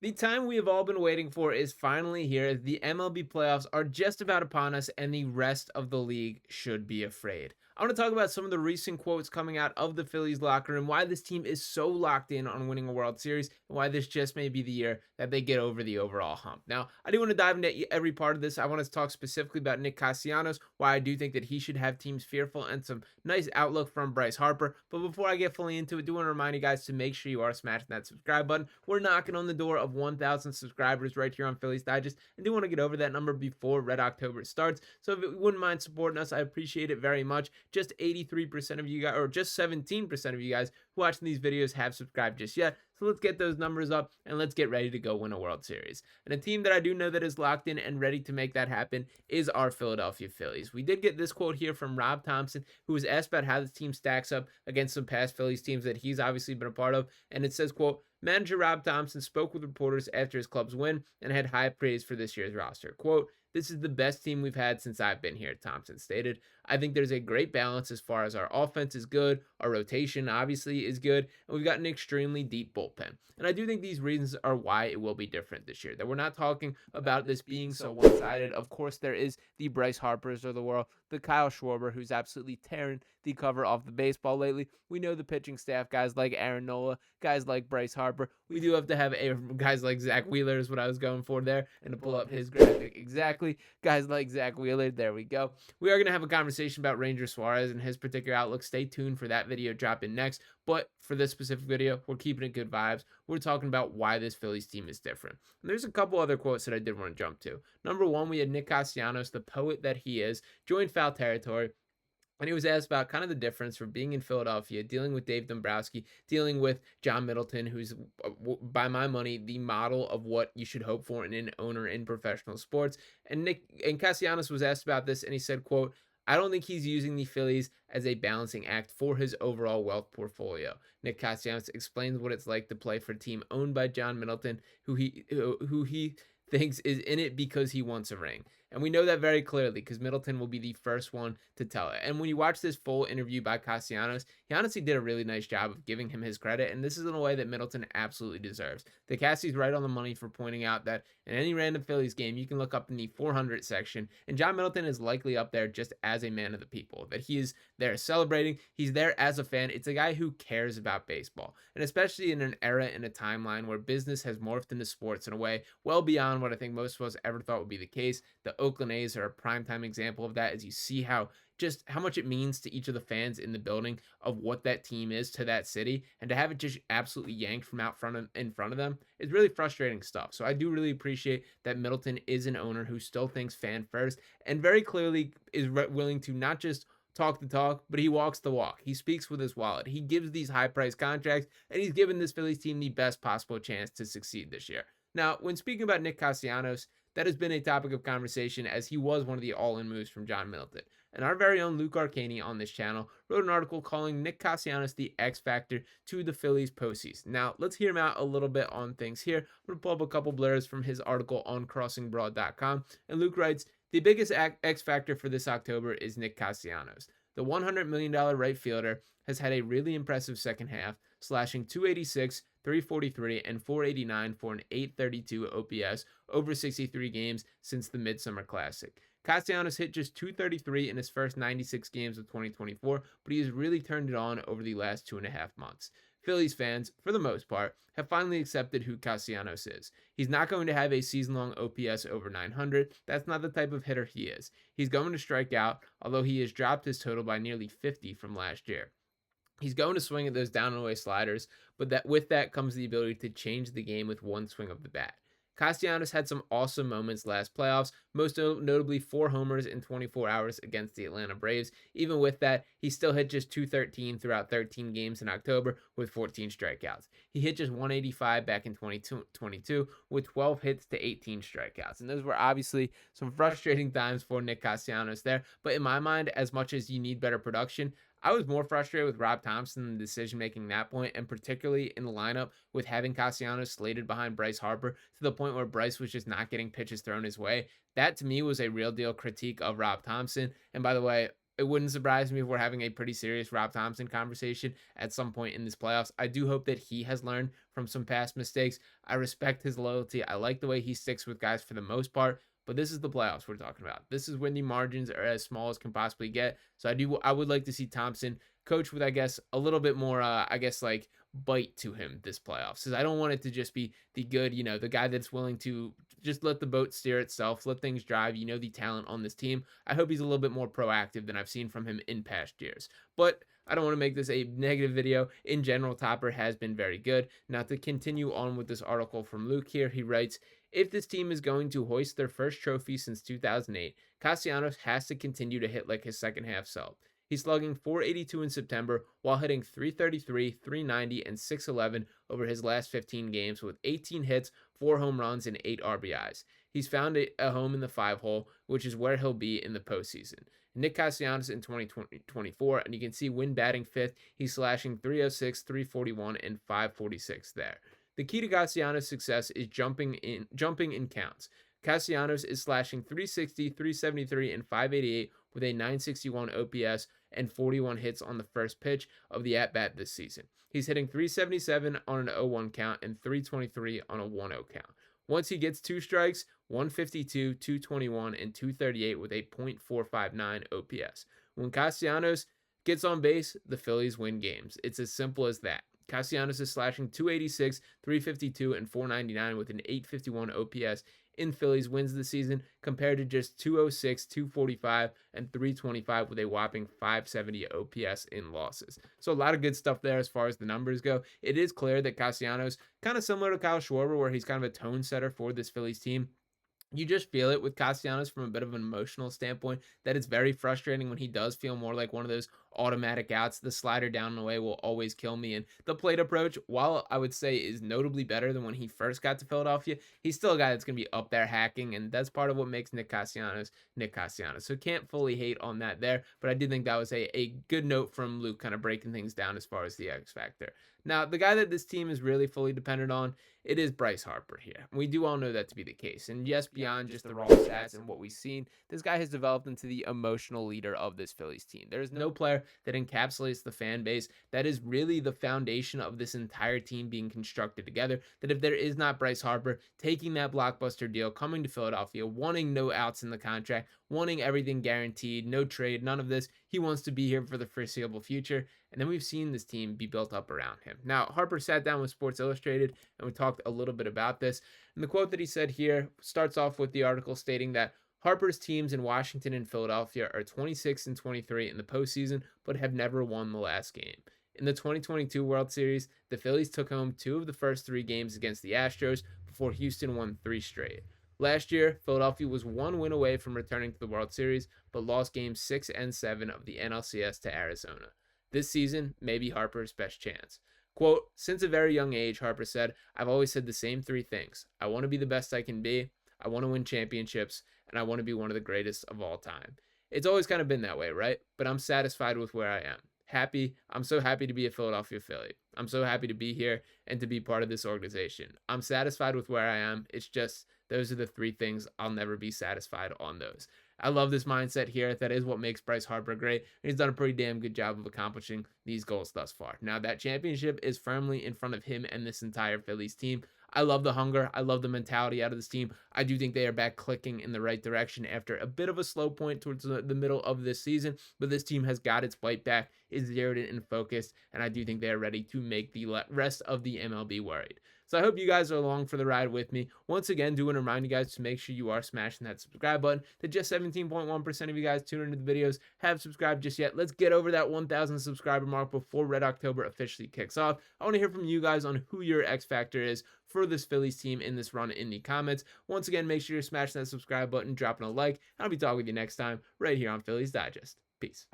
The time we have all been waiting for is finally here. The MLB playoffs are just about upon us, and the rest of the league should be afraid. I want to talk about some of the recent quotes coming out of the Phillies locker room, why this team is so locked in on winning a World Series, and why this just may be the year that they get over the overall hump. Now, I do want to dive into every part of this. I want to talk specifically about Nick Castellanos, why I do think that he should have teams fearful, and some nice outlook from Bryce Harper. But before I get fully into it, I do want to remind you guys to make sure you are smashing that subscribe button. We're knocking on the door of 1,000 subscribers right here on Phillies Digest. I do want to get over that number before Red October starts. So if you wouldn't mind supporting us, I appreciate it very much. Just 83% of you guys, or just 17% of you guys watching these videos have subscribed just yet. So let's get those numbers up and let's get ready to go win a World Series. And a team that I do know that is locked in and ready to make that happen is our Philadelphia Phillies. We did get this quote here from Rob Thomson, who was asked about how the team stacks up against some past Phillies teams that he's obviously been a part of. And it says, quote, "Manager Rob Thomson spoke with reporters after his club's win and had high praise for this year's roster. Quote, 'This is the best team we've had since I've been here,' Thomson stated. 'I think there's a great balance as far as our offense is good, our rotation obviously is good, and we've got an extremely deep bullpen.' And I do think these reasons are why it will be different this year. That we're not talking about this being so one-sided. Of course, there is the Bryce Harpers of the world, the Kyle Schwarber, who's absolutely tearing the cover off the baseball lately. We know the pitching staff, guys like Aaron Nola, guys like Bryce Harper. We do have to have guys like Zack Wheeler is what I was going for there, and to pull up his graphic exactly. Guys like Zack Wheeler, there we go. We are going to have a conversation about Ranger Suarez and his particular outlook. Stay tuned for that video dropping next. But for this specific video, we're keeping it good vibes. We're talking about why this Phillies team is different. And there's a couple other quotes that I did want to jump to. Number one, we had Nick Castellanos, the poet that he is, join foul territory. And he was asked about kind of the difference from being in Philadelphia, dealing with Dave Dombrowski, dealing with John Middleton, who's, by my money, the model of what you should hope for in an owner in professional sports. And Castellanos was asked about this, and he said, quote, "I don't think he's using the Phillies as a balancing act for his overall wealth portfolio." Nick Castellanos explains what it's like to play for a team owned by John Middleton, who he thinks is in it because he wants a ring. And we know that very clearly because Middleton will be the first one to tell it. And when you watch this full interview by Castellanos, he honestly did a really nice job of giving him his credit. And this is in a way that Middleton absolutely deserves. The Cassie's right on the money for pointing out that in any random Phillies game, you can look up in the 400 section. And John Middleton is likely up there just as a man of the people. That he is there celebrating. He's there as a fan. It's a guy who cares about baseball. And especially in an era and a timeline where business has morphed into sports in a way well beyond what I think most of us ever thought would be the case. The Oakland A's are a primetime example of that, as you see how much it means to each of the fans in the building of what that team is to that city, and to have it just absolutely yanked from in front of them is really frustrating stuff. So I do really appreciate that Middleton is an owner who still thinks fan first and very clearly is willing to not just talk the talk, but he walks the walk. He speaks with his wallet. He gives these high price contracts, and he's given this Phillies team the best possible chance to succeed this year. Now, when speaking about Nick Castellanos, that has been a topic of conversation as he was one of the all-in moves from John Middleton. And our very own Luke Arcani on this channel wrote an article calling Nick Castellanos the X factor to the Phillies postseason. Now, let's hear him out a little bit on things here. I'm going to pull up a couple blurs from his article on crossingbroad.com. And Luke writes, "The biggest X factor for this October is Nick Castellanos. The $100 million right fielder has had a really impressive second half, slashing 286, 343, and 489 for an 832 OPS over 63 games since the Midsummer Classic. Castellanos hit just 233 in his first 96 games of 2024, but he has really turned it on over the last 2.5 months. Phillies fans, for the most part, have finally accepted who Castellanos is. He's not going to have a season-long OPS over 900. That's not the type of hitter he is. He's going to strike out, although he has dropped his total by nearly 50 from last year. He's going to swing at those down and away sliders, but with that comes the ability to change the game with one swing of the bat. Castellanos had some awesome moments last playoffs, most notably 4 homers in 24 hours against the Atlanta Braves. Even with that, he still hit just 213 throughout 13 games in October with 14 strikeouts. He hit just 185 back in 2022 with 12 hits to 18 strikeouts. And those were obviously some frustrating times for Nick Castellanos there. But in my mind, as much as you need better production, I was more frustrated with Rob Thomson and the decision making that point, and particularly in the lineup with having Castellanos slated behind Bryce Harper to the point where Bryce was just not getting pitches thrown his way. That to me was a real deal critique of Rob Thomson. And by the way, it wouldn't surprise me if we're having a pretty serious Rob Thomson conversation at some point in this playoffs. I do hope that he has learned from some past mistakes. I respect his loyalty. I like the way he sticks with guys for the most part. But this is the playoffs we're talking about. This is when the margins are as small as can possibly get. So I would like to see Thomson coach with, I guess, a little bit more, like bite to him this playoffs. Because I don't want it to just be the good, the guy that's willing to just let the boat steer itself, let things drive, the talent on this team. I hope he's a little bit more proactive than I've seen from him in past years. But I don't want to make this a negative video. In general, Topper has been very good. Now, to continue on with this article from Luke here, he writes, if this team is going to hoist their first trophy since 2008, Castellanos has to continue to hit like his second half self. He's slugging .482 in September while hitting .333, .390, and .611 over his last 15 games with 18 hits, 4 home runs, and 8 RBIs. He's found a home in the 5-hole, which is where he'll be in the postseason. Nick Castellanos in 2024, and you can see when batting 5th, he's slashing .306, .341, and .546 there. The key to Castellanos' success is jumping in counts. Castellanos is slashing .360, .373, and .588 with a .961 OPS and 41 hits on the first pitch of the at-bat this season. He's hitting .377 on an 0-1 count and .323 on a 1-0 count. Once he gets 2 strikes, .152, .221, and .238 with a .459 OPS. When Castellanos gets on base, the Phillies win games. It's as simple as that. Castellanos is slashing .286, .352, and .499 with an .851 OPS in Phillies wins this season compared to just .206, .245, and .325 with a whopping .570 OPS in losses. So a lot of good stuff there as far as the numbers go. It is clear that Castellanos, kind of similar to Kyle Schwarber, where he's kind of a tone setter for this Phillies team. You just feel it with Castellanos from a bit of an emotional standpoint that it's very frustrating when he does feel more like one of those automatic outs. The slider down and away will always kill me. And the plate approach, while I would say is notably better than when he first got to Philadelphia, he's still a guy that's going to be up there hacking. And that's part of what makes Nick Castellanos Nick Castellanos. So can't fully hate on that there. But I did think that was a good note from Luke, kind of breaking things down as far as the X factor. Now, the guy that this team is really fully dependent on, it is Bryce Harper here. We do all know that to be the case. And yes, beyond just the raw stats and what we've seen, this guy has developed into the emotional leader of this Phillies team. There is no player that encapsulates the fan base that is really the foundation of this entire team being constructed together. That if there is not Bryce Harper taking that blockbuster deal, coming to Philadelphia, wanting no outs in the contract, wanting everything guaranteed, no trade, none of this, he wants to be here for the foreseeable future. And then we've seen this team be built up around him. Now, Harper sat down with Sports Illustrated, and we talked a little bit about this. And the quote that he said here starts off with the article stating that Harper's teams in Washington and Philadelphia are 26 and 23 in the postseason, but have never won the last game. In the 2022 World Series, the Phillies took home 2 of the first 3 games against the Astros before Houston won 3 straight. Last year, Philadelphia was 1 win away from returning to the World Series, but lost games 6 and 7 of the NLCS to Arizona. This season may be Harper's best chance. Quote, since a very young age, Harper said, I've always said the same 3 things. I want to be the best I can be, I want to win championships, and I want to be one of the greatest of all time. It's always kind of been that way, right? But I'm satisfied with where I am. Happy. I'm so happy to be a Philadelphia Philly. I'm so happy to be here and to be part of this organization. I'm satisfied with where I am. It's just those are the 3 things. I'll never be satisfied on those. I love this mindset here. That is what makes Bryce Harper great. And he's done a pretty damn good job of accomplishing these goals thus far. Now, that championship is firmly in front of him and this entire Phillies team. I love the hunger. I love the mentality out of this team. I do think they are back clicking in the right direction after a bit of a slow point towards the middle of this season. But this team has got its fight back, is zeroed in and focused, and I do think they are ready to make the rest of the MLB worried. So I hope you guys are along for the ride with me. Once again, do want to remind you guys to make sure you are smashing that subscribe button. That just 17.1% of you guys tuning into the videos have subscribed just yet. Let's get over that 1,000 subscriber mark before Red October officially kicks off. I want to hear from you guys on who your X factor is for this Phillies team in this run in the comments. Once again, make sure you're smashing that subscribe button, dropping a like, and I'll be talking with you next time right here on Phillies Digest. Peace.